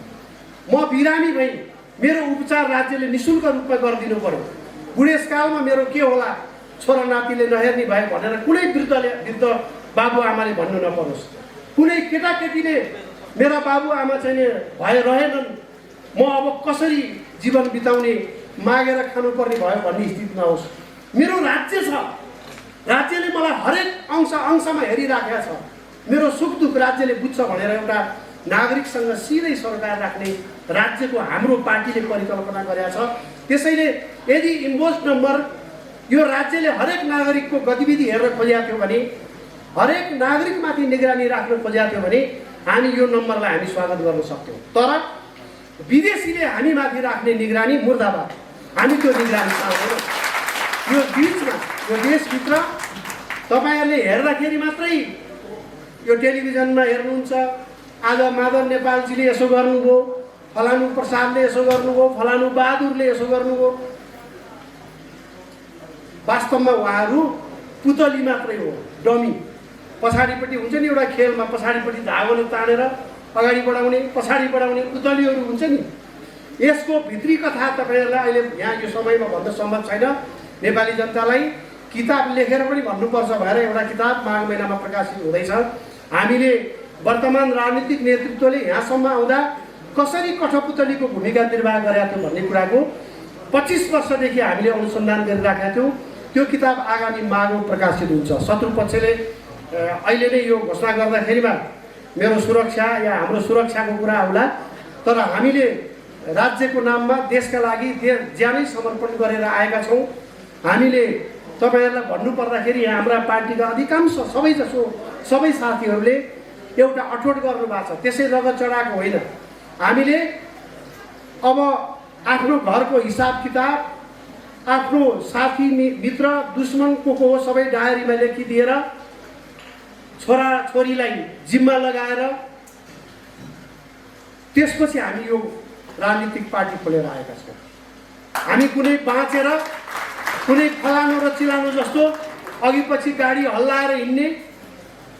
म बिरामी भएँ, मेरो उपचार राज्यले निःशुल्क रूपमा गरिदिनु पर्यो। बुढेसकालमा मेरो के होला, छोरा नातिले नहेर्ने भए भनेर कुनै वृद्ध बाबुआमाले भन्नु नपरोस्। कुनै केटाकेटीले मेरा बाबुआमा चाहिँ भए रहेनन्, म अब कसरी जीवन बिताउने, मागेर खानुपर्ने भयो भन्ने स्थिति नहोस्। मेरो राज्य छ, राज्यले मलाई हरेक अंशमा हेरिराखेको छ। मेरो सुख दुःख राज्यले बुझ्छ भनेर एउटा नागरिकसँग सिधै सरकार राख्ने राज्यको हाम्रो पार्टीले परिकल्पना गरेका छ। त्यसैले यदि इन्भोइस नम्बर यो राज्यले हरेक नागरिकको गतिविधि हेर्न खोजेको थियो भने, हरेक नागरिकमाथि निगरानी राख्न खोजेको थियो भने हामी यो नम्बरलाई हामी स्वागत गर्न सक्थ्यौँ। तर विदेशीले हामीमाथि राख्ने निगरानी मुर्दाबाद, हामी त्यो निगरानी चाहँदैनौँ। यो बिचमा, यो देशभित्र तपाईँहरूले हेर्दाखेरि मात्रै यो टेलिभिजनमा हेर्नुहुन्छ, आज माधव नेपालजीले यसो गर्नुभयो, फलानु प्रसादले यसो गर्नुभयो, फलानु बहादुरले यसो गर्नुभयो। वास्तवमा उहाँहरू पुतली मात्रै हो, डमी। पछाडिपट्टि हुन्छ नि एउटा खेलमा, पछाडिपट्टि धागोले तानेर अगाडि बढाउने, पछाडि बढाउने पुतलीहरू हुन्छ नि। यसको भित्री कथा तपाईँहरूलाई अहिले यहाँ यो समयमा भन्न सम्भव छैन। नेपाली जनतालाई किताब लेखेर पनि भन्नुपर्छ भनेर एउटा किताब माघ महिनामा प्रकाशित हुँदैछ। हामीले वर्तमान राजनीतिक नेतृत्वले यहाँसम्म आउँदा कसरी कठपुतलीको भूमिका निर्वाह गरेका थियो भन्ने कुराको 25 वर्षदेखि हामीले अनुसन्धान गरिराखेका थियौँ। त्यो किताब आगामी माघमा प्रकाशित हुन्छ। शत्रु पक्षले अहिले नै यो घोषणा गर्दाखेरिमा मेरो सुरक्षा या हाम्रो सुरक्षाको कुरा आउला, तर हामीले राज्यको नाममा देशका लागि ज्यानै समर्पण गरेर आएका छौँ। हामीले तपाईँहरूलाई भन्नुपर्दाखेरि यहाँ हाम्रा पार्टीका अधिकांश सबै साथीहरूले एउटा अठोट गर्नुभएको छ। त्यसै रगत चढाएको होइन। हामीले अब आफ्नो घरको हिसाब किताब, आफ्नो साथी मित्र दुश्मन को हो सबै डायरीमा लेखिदिएर छोरा छोरीलाई जिम्मा लगाएर त्यसपछि हामी यो राजनीतिक पार्टी खोलेर आएका छौँ। हामी कुनै बाँचेर कुनै फलानो र चिलानो जस्तो अघि पछि गाडी हल्लाएर हिँड्ने,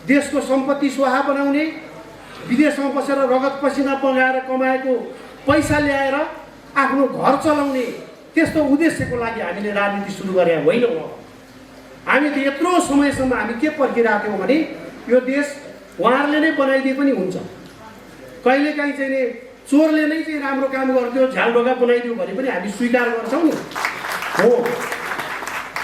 देशको सम्पत्ति स्वाहा बनाउने, विदेशमा बसेर रगत पसिना बगाएर कमाएको पैसा ल्याएर आफ्नो घर चलाउने त्यस्तो उद्देश्यको लागि हामीले राजनीति सुरु गरेका होइनौँ। हामी त यत्रो समयसम्म हामी के पर्खिरहेका थियौँ भने यो देश उहाँहरूले नै बनाइदिए पनि हुन्छ। कहिलेकाहीँ चाहिँ नि चोरले नै चाहिँ राम्रो काम गरिदियो, झ्यालढोका बनाइदियो भने पनि हामी स्वीकार गर्छौँ नि। हो,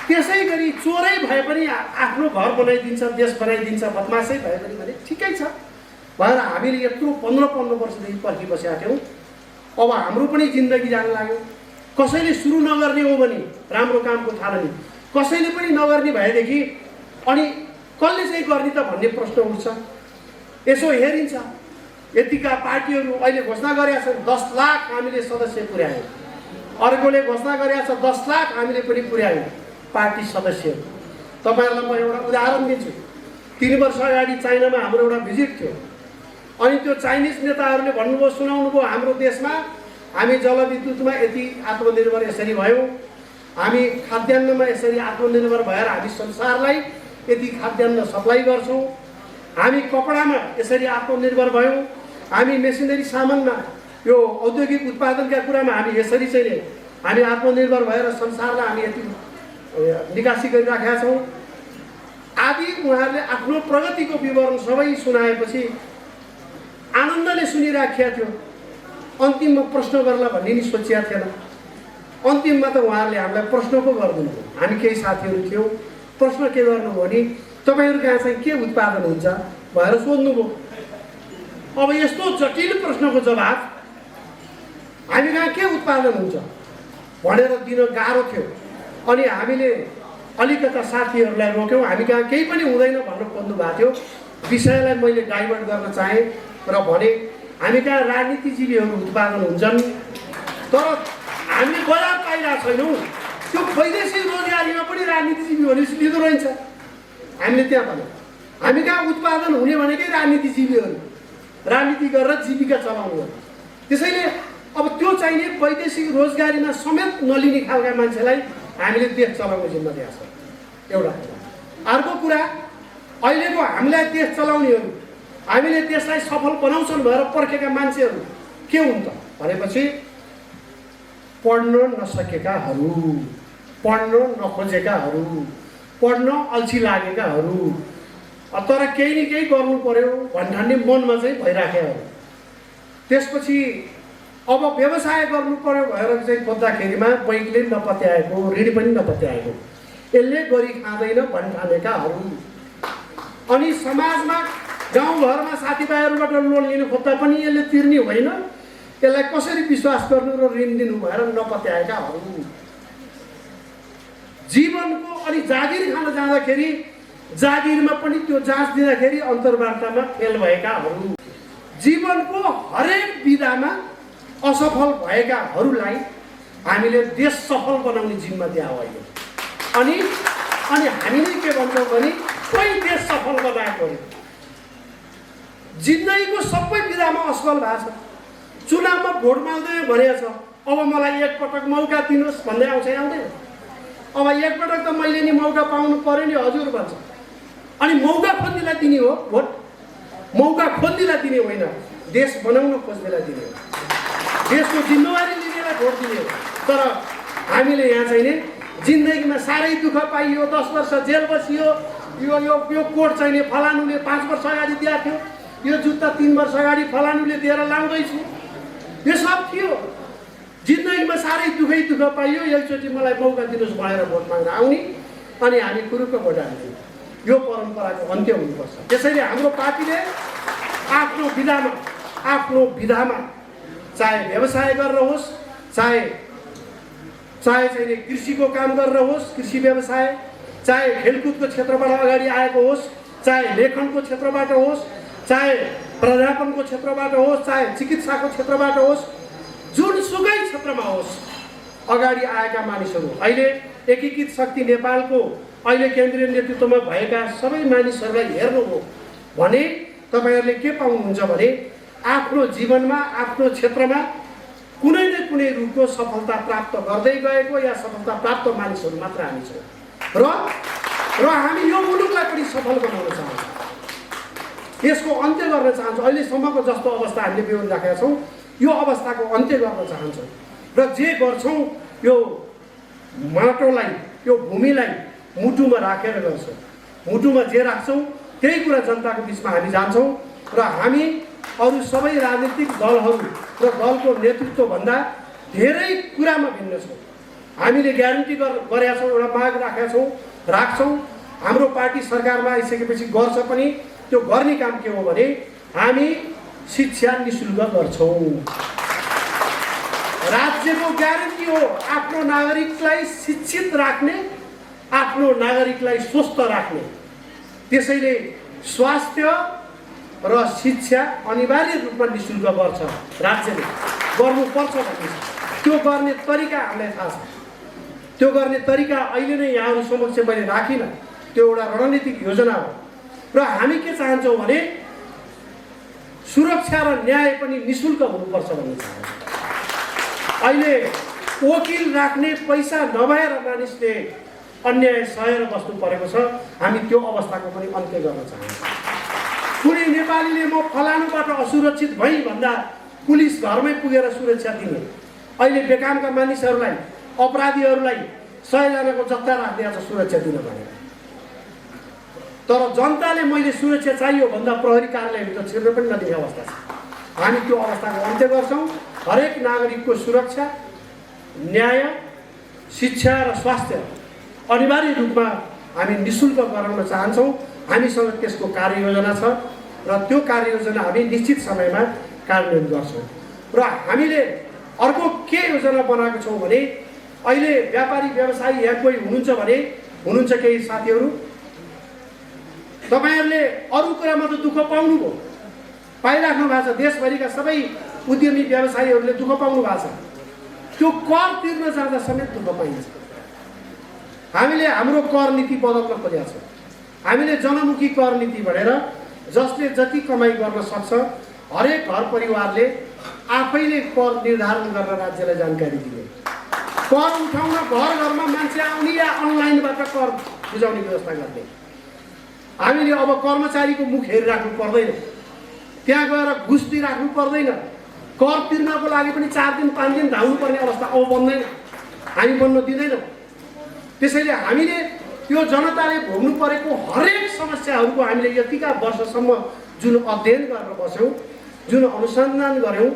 त्यसै गरी चोरै भए पनि आफ्नो घर बनाइदिन्छ, देश बनाइदिन्छ, बदमासै भए पनि भने ठिकै छ भनेर हामीले यत्रो 15 वर्षदेखि पर्खिबसेका थियौँ। अब हाम्रो पनि जिन्दगी जान लाग्यो। कसैले सुरु नगर्ने हो भने राम्रो कामको थालनी, कसैले पनि नगर्ने भएदेखि अनि कसले चाहिँ गर्ने त भन्ने प्रश्न उठ्छ। यसो हेरिन्छ, यतिका पार्टीहरू अहिले घोषणा गरेका छन् 10 लाख हामीले सदस्य पुर्यायौँ, अर्कोले घोषणा गरेका छ 10 लाख हामीले पनि पुर्यायौँ पार्टी सदस्यहरू। तपाईँहरूलाई म एउटा उदाहरण दिन्छु। 3 वर्ष अगाडि चाइनामा हाम्रो एउटा भिजिट थियो। अनि त्यो चाइनिज नेताहरूले भन्नुभयो, सुनाउनु भयो, हाम्रो देशमा हामी जलविद्युतमा यति आत्मनिर्भर यसरी भयौँ, हामी खाद्यान्नमा यसरी आत्मनिर्भर भएर हामी संसारलाई यति खाद्यान्न सप्लाई गर्छौँ, हामी कपडामा यसरी आत्मनिर्भर भयौँ, हामी मेसिनरी सामानमा यो औद्योगिक उत्पादनका कुरामा हामी यसरी चाहिँ हामी आत्मनिर्भर भएर संसारलाई हामी यति निकासी गरिराखेका छौँ आदि उहाँहरूले आफ्नो प्रगतिको विवरण सबै सुनाएपछि आनन्दले सुनिराखेका थियो। अन्तिममा प्रश्न गर्ला भन्ने नि सोचिया थिएन। अन्तिममा त उहाँहरूले हामीलाई प्रश्न पो गर्दिनु। हामी केही साथीहरू थियौँ, प्रश्न के गर्नुभयो भने तपाईँहरू कहाँ चाहिँ के उत्पादन हुन्छ भनेर सोध्नुभयो। अब यस्तो जटिल प्रश्नको जवाब हामी कहाँ के उत्पादन हुन्छ भनेर दिन गाह्रो थियो। अनि हामीले अलिकता साथीहरूलाई रोक्यौँ, हामी कहाँ केही पनि हुँदैन भनेर खोज्नु भएको थियो। विषयलाई मैले डाइभर्ट गर्न चाहेँ र भने हामी कहाँ राजनीतिजीवीहरू उत्पादन हुन्छन्, तर हामीले बजार पाइरहेको छैनौँ। त्यो वैदेशिक रोजगारीमा पनि राजनीतिजीवी भनेपछि लिँदो रहेछ। हामीले त्यहाँ भन्यौँ हामी कहाँ उत्पादन हुने भनेकै राजनीतिजीवीहरू राजनीति गरेर जीविका चलाउनु हो। त्यसैले अब त्यो चाहिने वैदेशिक रोजगारीमा समेत नलिने खालका मान्छेलाई हामीले देश चलाउने जिम्मा दिएको छ। एउटा अर्को कुरा, अहिलेको हामीलाई देश चलाउनेहरू हामीले देशलाई सफल बनाउँछन् भनेर पर्खेका मान्छेहरू के हुन् त भनेपछि पढ्न नसकेकाहरू, पढ्न नखोजेकाहरू, पढ्न अल्छी लागेकाहरू, तर केही न केही गर्नु पर्यो भन्ने मनमा चाहिँ भइराखेको। त्यसपछि अब व्यवसाय गर्नु पर्यो भएर चाहिँ खोज्दाखेरिमा बैङ्कले नपत्याएको, ऋण पनि नपत्याएको, यसले गरी खाँदैन भन्ठानेकाहरू। अनि समाजमा गाउँघरमा साथीभाइहरूबाट लोन लिनु खोज्दा पनि यसले तिर्ने होइन, यसलाई कसरी विश्वास गर्नु र ऋण दिनु भएर नपत्याएकाहरू। जीवनको अनि जागिर खान जाँदाखेरि जागिरमा पनि त्यो जाँच दिँदाखेरि अन्तर्वार्तामा फेल भएकाहरू, जीवनको हरेक विधामा असफल भएकाहरूलाई हामीले देश सफल बनाउने जिम्मा दिया हो अहिले। अनि हामीले के भन्छौँ भने कोही देश सफल बनाएको हो। जिन्दगीको सबै विधामा असफल भएको छ। चुनावमा भोट माग्दै भनेको छ अब मलाई एकपटक मौका दिनुहोस् भन्दै आउँछ आउँदैन। अब एकपटक त मैले नि मौका पाउनु पर्यो नि हजुर भन्छ। अनि मौका खोज्नेलाई दिने हो भोट, मौका खोज्नेलाई दिने होइन, देश बनाउन खोज्नेलाई दिने हो, देशको जिम्मेवारी लिनेलाई भोट दिने हो। तर हामीले यहाँ चाहिँ नि जिन्दगीमा साह्रै दुःख पाइयो, 10 वर्ष जेल बसियो, यो कोट चाहिने फलानुले 5 वर्ष अगाडि दिएको थियो, यो जुत्ता 3 वर्ष अगाडि फलानुले दिएर लाउँदैछु, यो सब थियो। जिन्दगीमा साह्रै दुःख पाइयो, एकचोटि मलाई मौका दिनुहोस् भनेर भोट माग्न आउने अनि हामी कुरुक्क भोट हाल्छौँ। यो परम्पराको अन्त्य हुनुपर्छ। त्यसैले हाम्रो पार्टीले आफ्नो विधामा चाहे व्यवसाय गरेर होस्, चाहे चाहिँ कृषिको काम गरेर होस्, कृषि व्यवसाय, चाहे खेलकुदको क्षेत्रबाट अगाडि आएको होस्, चाहे लेखनको क्षेत्रबाट होस्, चाहे प्राध्यापनको क्षेत्रबाट होस्, चाहे चिकित्साको क्षेत्रबाट होस्, जुनसुकै क्षेत्रमा होस्, अगाडि आएका मानिसहरू अहिले एकीकृत शक्ति नेपालको अहिले केन्द्रीय नेतृत्वमा भएका सबै मानिसहरूलाई हेर्नु हो भने तपाईहरूले के पाउनुहुन्छ भने आफ्नो जीवनमा, आफ्नो क्षेत्रमा कुनै न कुनै रूपको सफलता प्राप्त गर्दै गएको या सफलता प्राप्त मानिसहरू मात्र हामी छौँ र हामी यो मुलुकलाई पनि सफल बनाउन चाहन्छौँ, यसको अन्त्य गर्न चाहन्छौँ। अहिलेसम्मको जस्तो अवस्था हामीले बिहोरिराखेका छौँ, यो अवस्थाको अन्त्य गर्न चाहन्छौँ र जे गर्छौँ यो माटोलाई, यो भूमिलाई मुटुमा राखेर गर्छौँ। मुटुमा जे राख्छौँ त्यही कुरा जनताको बिचमा हामी जान्छौँ र हामी अरू सबै राजनीतिक दलहरू र दलको नेतृत्वभन्दा धेरै कुरामा भिन्न छौँ। हामीले ग्यारेन्टी गरेका छौँ, एउटा माग राख्छौँ। हाम्रो पार्टी सरकारमा आइसकेपछि गर्छ पनि। त्यो गर्ने काम के हो भने हामी शिक्षा निःशुल्क गर्छौँ। राज्यको ग्यारेन्टी हो आफ्नो नागरिकलाई शिक्षित राख्ने, आफ्नो नागरिकलाई स्वस्थ राख्ने। त्यसैले स्वास्थ्य र शिक्षा अनिवार्य रूपमा निःशुल्क गर्छ, राज्यले गर्नुपर्छ भन्ने छ। त्यो गर्ने तरिका हामीलाई थाहा छ। त्यो गर्ने तरिका अहिले नै यहाँहरू समक्ष मैले राखिनँ, त्यो एउटा रणनीतिक योजना हो र हामी के चाहन्छौँ भने सुरक्षा र न्याय पनि निःशुल्क हुनुपर्छ भन्ने चाहन्छौँ। अहिले वकिल राख्ने पैसा नभएर मानिसले अन्याय सहेर बस्नु परेको छ। हामी त्यो अवस्थाको पनि अन्त्य गर्न चाहन्छौँ। कुनै नेपालीले म फलानुबाट असुरक्षित भई भन्दा पुलिस घरमै पुगेर सुरक्षा दिने, अहिले बेकामका मानिसहरूलाई, अपराधीहरूलाई 100 जनाको जत्था राख्दिया छ सुरक्षा दिन भनेर। तर जनताले मैले सुरक्षा चाहियो भन्दा प्रहरी कार्यालयभित्र छिर्न पनि नदिने अवस्था छ। हामी त्यो अवस्थाको अन्त्य गर्छौँ। हरेक नागरिकको सुरक्षा, न्याय, शिक्षा र स्वास्थ्य अनिवार्य रूपमा हामी निःशुल्क गराउन चाहन्छौँ। हामीसँग त्यसको कार्ययोजना छ र त्यो कार्ययोजना हामी निश्चित समयमा कार्यान्वयन गर्छौँ। र हामीले अर्को के योजना बनाएको छौँ भने अहिले व्यापारी व्यवसायी यहाँ कोही हुनुहुन्छ भने, हुनुहुन्छ केही साथीहरू, तपाईँहरूले अरू कुरामा त दुःख पाउनुभयो, पाइराख्नु भएको छ। देशभरिका सबै उद्यमी व्यवसायीहरूले दुःख पाउनु भएको छ। त्यो कर तिर्न जाँदा समेत दुःख पाइन्छ। हामीले हाम्रो कर नीति बदल्न खोजेका छौँ। हामीले जनमुखी कर नीति भनेर जसले जति कमाइ गर्न सक्छ हरेक घर परिवारले आफैले कर निर्धारण गरेर राज्यलाई जानकारी दिने, कर उठाउन घर घरमा मान्छे आउने या अनलाइनबाट कर बुझाउने व्यवस्था गर्ने। हामीले अब कर्मचारीको मुख हेरिराख्नु पर्दैन, त्यहाँ गएर घुस दिइराख्नु पर्दैन, कर तिर्नको लागि पनि 4 दिन 5 दिन धाउनु पर्ने अवस्था अब बन्दैन, हामी बन्न दिँदैनौँ। त्यसैले हामीले त्यो जनताले भोग्नु परेको हरेक समस्याहरूको हामीले यतिका वर्षसम्म जुन अध्ययन गरेर बस्यौँ, जुन अनुसन्धान गऱ्यौँ,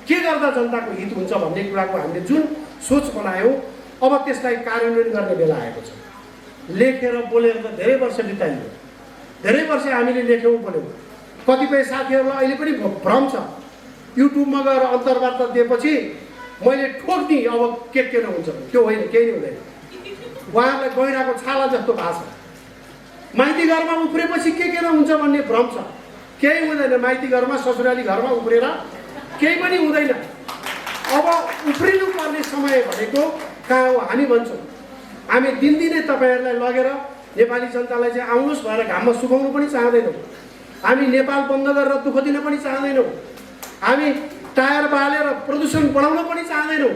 के गर्दा जनताको हित हुन्छ भन्ने कुराको हामीले जुन सोच बनायौँ, अब त्यसलाई कार्यान्वयन गर्ने बेला आएको छ। लेखेर बोलेर त धेरै वर्ष बिताइयो, धेरै वर्ष हामीले लेख्यौँ बोल्यौँ। कतिपय साथीहरूलाई अहिले पनि भ्रम छ, युट्युबमा गएर अन्तर्वार्ता दिएपछि मैले ठोक्ने अब के नहुन्छ, त्यो होइन, केही नै हुँदैन। उहाँहरूलाई गहिराको छाला जस्तो भएको छ। माइती घरमा उफ्रेपछि के नहुन्छ भन्ने भ्रम छ, केही हुँदैन। माइती घरमा, ससुराली घरमा उफ्रेर केही पनि हुँदैन। अब उफ्रिनु पर्ने समय भनेको कहाँ हो? हामी भन्छौँ, हामी दिनदिनै तपाईँहरूलाई लगेर नेपाली जनतालाई चाहिँ आउनुहोस् भनेर घाममा सुकाउनु पनि चाहँदैनौँ। हामी नेपाल बन्द गरेर दुःख दिन पनि चाहँदैनौँ। हामी टायर बालेर प्रदूषण बढाउन पनि चाहँदैनौँ।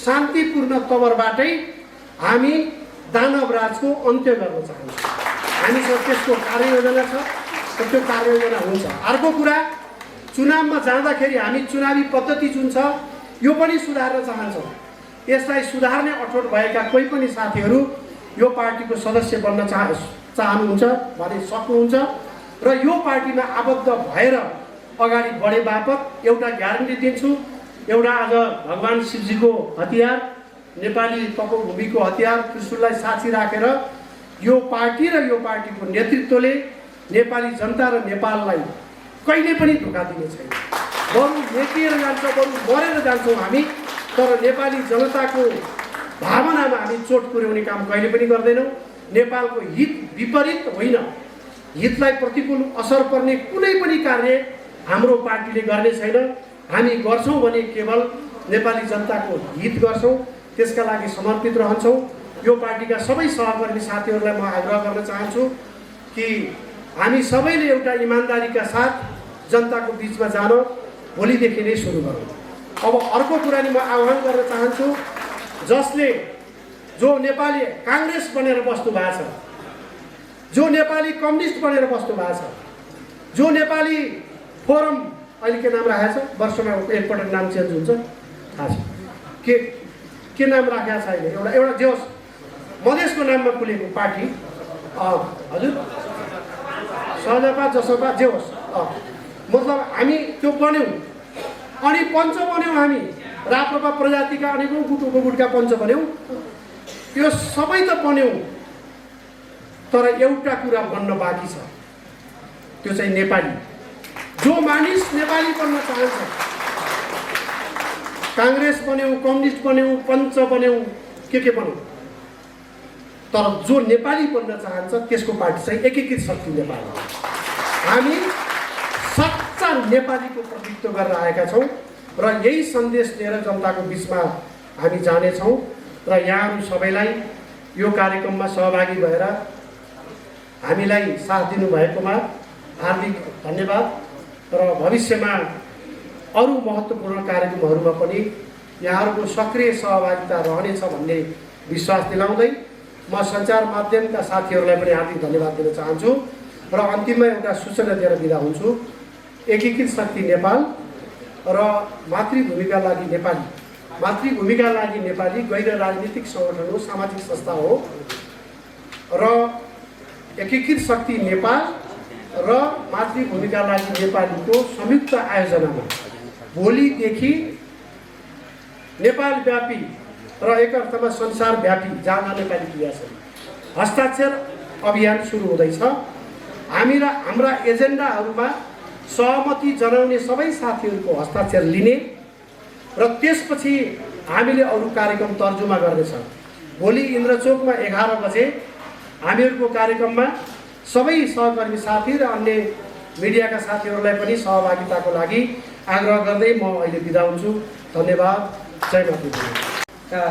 शान्तिपूर्ण तवरबाटै हामी दानवराजको अन्त्य गर्न चाहन्छौँ। हामीसँग त्यसको कार्ययोजना छ र त्यो कार्ययोजना हुन्छ। अर्को कुरा, चुनावमा जाँदाखेरि हामी चुनावी पद्धति जुन छ यो पनि सुधार्न चाहन्छौँ। यसलाई सुधार्ने अठोट भएका कोही पनि साथीहरू यो पार्टीको सदस्य बन्न चाहनुहुन्छ भने सक्नुहुन्छ र यो पार्टीमा आबद्ध भएर अगाडि बढे बापत एउटा ग्यारेन्टी दिन्छु। एउटा आज भगवान् शिवजीको हतियार, नेपाली तपोभूमिको हतियार त्रिशूललाई साक्षी राखेर यो पार्टी र यो पार्टीको नेतृत्वले नेपाली जनता र नेपाललाई कहिले पनि धोका दिने छैन। बरु मेटिएर जान्छ, बरु मरेर जान्छौँ हामी, तर नेपाली जनताको भावनामा हामी चोट पुर्याउने काम कहिले पनि गर्दैनौँ। नेपालको हित विपरीत होइन, हितलाई प्रतिकूल असर पर्ने कुनै पनि कार्य हाम्रो पार्टीले गर्ने छैन। हामी गर्छौँ भने केवल नेपाली जनताको हित गर्छौँ, त्यसका लागि समर्पित रहन्छौँ। यो पार्टीका सबै सहकर्मी साथीहरूलाई म आग्रह गर्न चाहन्छु कि हामी सबैले एउटा इमान्दारीका साथ जनताको बिचमा जान भोलिदेखि नै सुरु गरौँ। अब अर्को कुरा नि म आह्वान गर्न चाहन्छु, जसले जो नेपाली काङ्ग्रेस बनेर बस्नु भएको छ, जो नेपाली कम्युनिस्ट बनेर बस्नु भएको छ, जो नेपाली फोरम अहिले के नाम राखेको छ, वर्षमा एकपटक नाम चेन्ज हुन्छ, थाहा छ के नाम राखेको छ अहिले, एउटा जे होस् मधेसको नाममा खुलेको पार्टी, हजुर सजपा जसपा जे होस्, मतलब हामी त्यो बन्यौँ अनि पञ्च बन्यौँ। हामी राप्रपा प्रजातिका अनेकौँ गुटुको गुटका पञ्च बन्यौँ। त्यो सबै त बन्यौँ, तर एउटा कुरा बन्न बाँकी छ, त्यो चाहिँ नेपाली। जो मानिस नेपाली बन्न चाहन्छ, काङ्ग्रेस बन्यौँ, कम्युनिस्ट बन्यौँ, पञ्च बन्यौँ, के बन्यौँ, तर जो नेपाली बन्न चाहन्छ त्यसको पार्टी चाहिँ एकीकृत शक्ति नेपाल हो। हामी सच्चा नेपालीको प्रतिनिधित्व गरेर आएका छौँ र यही सन्देश लिएर जनताको बिचमा हामी जानेछौँ। र यहाँहरू सबैलाई यो कार्यक्रममा सहभागी भएर हामीलाई साथ दिनुभएकोमा हार्दिक धन्यवाद। र भविष्यमा अरू महत्त्वपूर्ण कार्यक्रमहरूमा पनि यहाँहरूको सक्रिय सहभागिता रहनेछ भन्ने विश्वास दिलाउँदै म सञ्चार माध्यमका साथीहरूलाई पनि हार्दिक धन्यवाद दिन चाहन्छु। र अन्तिममा एउटा सूचना दिएर बिदा हुन्छु। एकीकृत शक्ति नेपाल र मातृभूमिका लागि नेपाली, मातृभूमिका लागि नेपाली गैर राजनीतिक सङ्गठन हो, सामाजिक संस्था हो र एकीकृत शक्ति नेपाल र मातृभूमिका लागि नेपालीको संयुक्त आयोजनामा भोलिदेखि नेपालव्यापी र एक अर्थमा संसारव्यापी जामा नेपाली क्रियाशील हस्ताक्षर अभियान सुरु हुँदैछ। हामी र हाम्रा एजेन्डाहरूमा सहमति जनाउने सबै साथीहरूको हस्ताक्षर लिने र त्यसपछि हामीले अरू कार्यक्रम तर्जुमा गर्नेछ। भोलि इन्द्रचोकमा 11 बजे हामीहरूको कार्यक्रममा सबै सहकर्मी साथी र अन्य मिडियाका साथीहरूलाई पनि सहभागिताको लागि आग्रह गर्दै म अहिले बिदा हुन्छु। धन्यवाद। जय माता।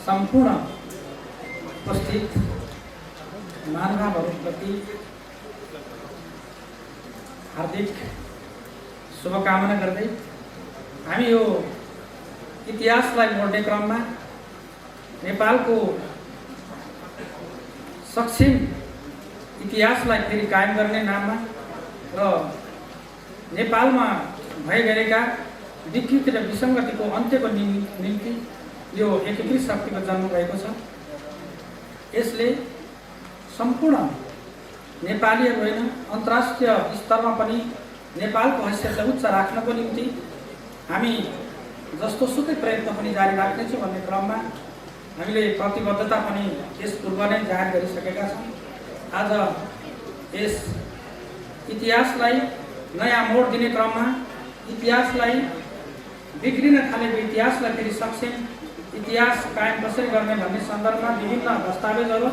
सम्पूर्ण उपस्थित महानुभावहरूप्रति हार्दिक शुभकामना गर्दै हामी यो इतिहासलाई मोड्ने क्रममा नेपालको सक्षम इतिहासलाई फेरि कायम गर्ने नाममा र नेपालमा भइरहेका विकृति र विसङ्गतिको अन्त्यको निम्ति यो एकीकृत शक्तिको जन्म भएको छ। यसले सम्पूर्ण नेपालीहरू होइन, अन्तर्राष्ट्रिय स्तरमा पनि नेपालको हैसियतलाई उच्च राख्नको निम्ति हामी जस्तो सुकै प्रयत्न पनि जारी राख्नेछौँ भन्ने क्रममा हामीले प्रतिबद्धता पनि यस पूर्व नै जाहेर गरिसकेका छौँ। आज यस इतिहासलाई नयाँ मोड दिने क्रममा इतिहासलाई बिग्रिन थालेको इतिहासलाई फेरि सक्षम इतिहास कायम कसरी गर्ने भन्ने सन्दर्भमा विभिन्न दस्तावेजहरू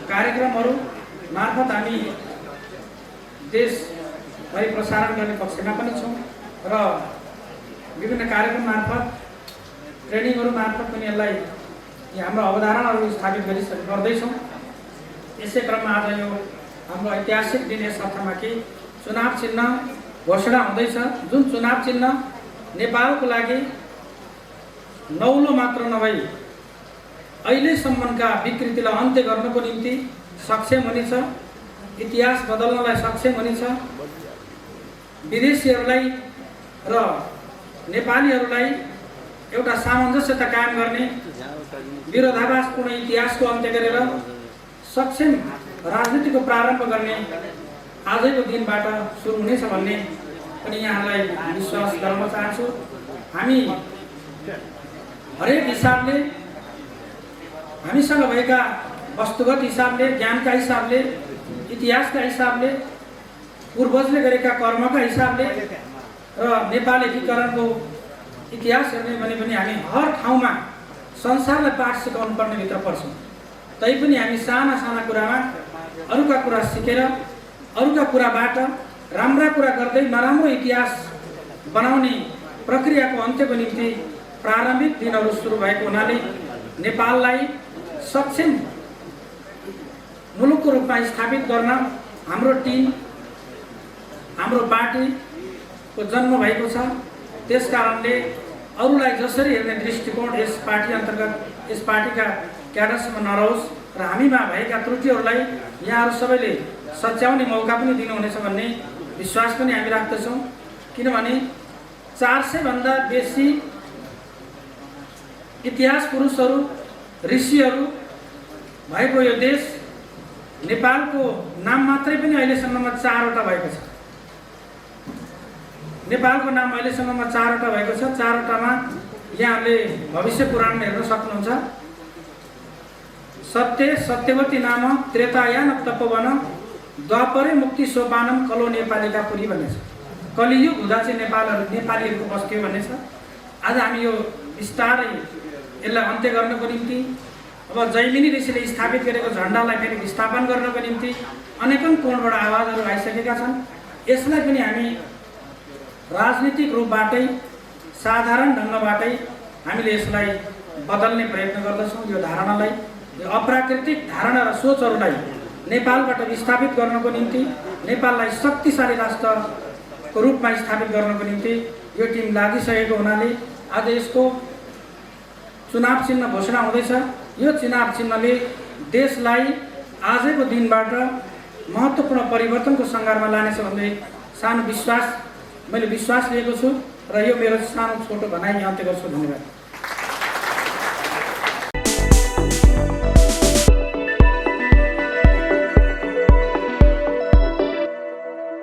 कार्यक्रमहरू मार्फत हामी देशभरि प्रसारण गर्ने पक्षमा पनि छौँ र विभिन्न कार्यक्रम मार्फत ट्रेनिङहरू मार्फत पनि यसलाई हाम्रो अवधारणाहरू स्थापित गर्दैछौँ। यसै क्रममा आज यो हाम्रो ऐतिहासिक दिन यस अर्थमा कि चुनाव चिन्ह घोषणा हुँदैछ, जुन चुनाव चिन्ह नेपालको लागि नौलो मात्र नभई अहिलेसम्मका विकृतिलाई अन्त्य गर्नको निम्ति सक्षम हुनेछ, इतिहास बदल्नलाई सक्षम हुनेछ, विदेशीहरूलाई र नेपालीहरूलाई एउटा सामञ्जस्यता कायम गर्ने, विरोधाभासपूर्ण इतिहासको अन्त्य गरेर सक्षम राजनीतिको प्रारम्भ गर्ने आजैको दिनबाट सुरु हुनेछ भन्ने पनि यहाँलाई विश्वास गराउन चाहन्छु। हामी हरेक हिसाबले, हामीसँग भएका वस्तुगत हिसाबले, ज्ञानका हिसाबले, इतिहासका हिसाबले, पूर्वजले गरेका कर्मका हिसाबले र नेपाल एकीकरणको इतिहास हेर्ने भने पनि हामी हर ठाउँमा संसारलाई पाठ सिकाउनु पर्ने भित्र पर्छौँ। तैपनि हामी साना साना कुरामा अरूका कुरा सिकेर, अरूका कुराबाट राम्रा कुरा गर्दै नराम्रो इतिहास बनाउने प्रक्रियाको अन्त्यको निम्ति प्रारम्भिक दिनहरू सुरु भएको हुनाले नेपाललाई सक्षम मुलुकको रूपमा स्थापित गर्न हाम्रो टिम, हाम्रो पार्टीको जन्म भएको छ। त्यसकारणले अरूलाई जसरी हेर्ने दृष्टिकोण यस पार्टी अन्तर्गत, यस पार्टीका क्याडरसम्म नरहोस् र हामीमा भएका त्रुटिहरूलाई यहाँहरू सबैले सच्याउने मौका पनि दिनुहुनेछ भन्ने विश्वास पनि हामी राख्दछौँ। किनभने 400 भन्दा बेसी इतिहास पुरुषहरू, ऋषिहरू भएको यो देश, नेपालको नाम मात्रै पनि अहिलेसम्ममा 4वटा भएको छ। नेपालको नाम अहिलेसम्ममा 4वटा भएको छ। 4वटामा यहाँले भविष्य पुराण हेर्न सक्नुहुन्छ। सत्य सत्यवती नाम त्रेतायाम तपोवन द्वापरे मुक्ति सोपानम कलो नेपालीका पुरी भन्ने छ। कलियुग हुँदा चाहिँ नेपालीहरूको बस्थ्यो भन्ने छ। आज हामी यो बिस्तारै यसलाई अन्त्य गर्नको निम्ति, अब जैमिनी ऋषिले स्थापित गरेको झन्डालाई फेरि विस्थापन गर्नको निम्ति अनेकौं कोणबाट आवाजहरू आइसकेका छन्। यसलाई पनि हामी राजनीतिक रूपबाटै, साधारण ढङ्गबाटै हामीले यसलाई बदल्ने प्रयत्न गर्दछौँ। यो धारणालाई, यो अप्राकृतिक धारणा र सोचहरूलाई नेपालबाट विस्थापित गर्नको निम्ति, नेपाललाई शक्तिशाली राष्ट्रको रूपमा स्थापित गर्नको निम्ति यो टिम लागिसकेको हुनाले आज यसको चुनाव चिन्ह घोषणा हुँदैछ। यो चुनाव चिन्हले देशलाई आजको दिनबाट महत्त्वपूर्ण परिवर्तनको सङ्घारमा लानेछ भन्ने सानो विश्वास, मैले विश्वास लिएको छु र यो मेरो सानो छोटो भनाइ अन्त्य गर्छु। धन्यवाद।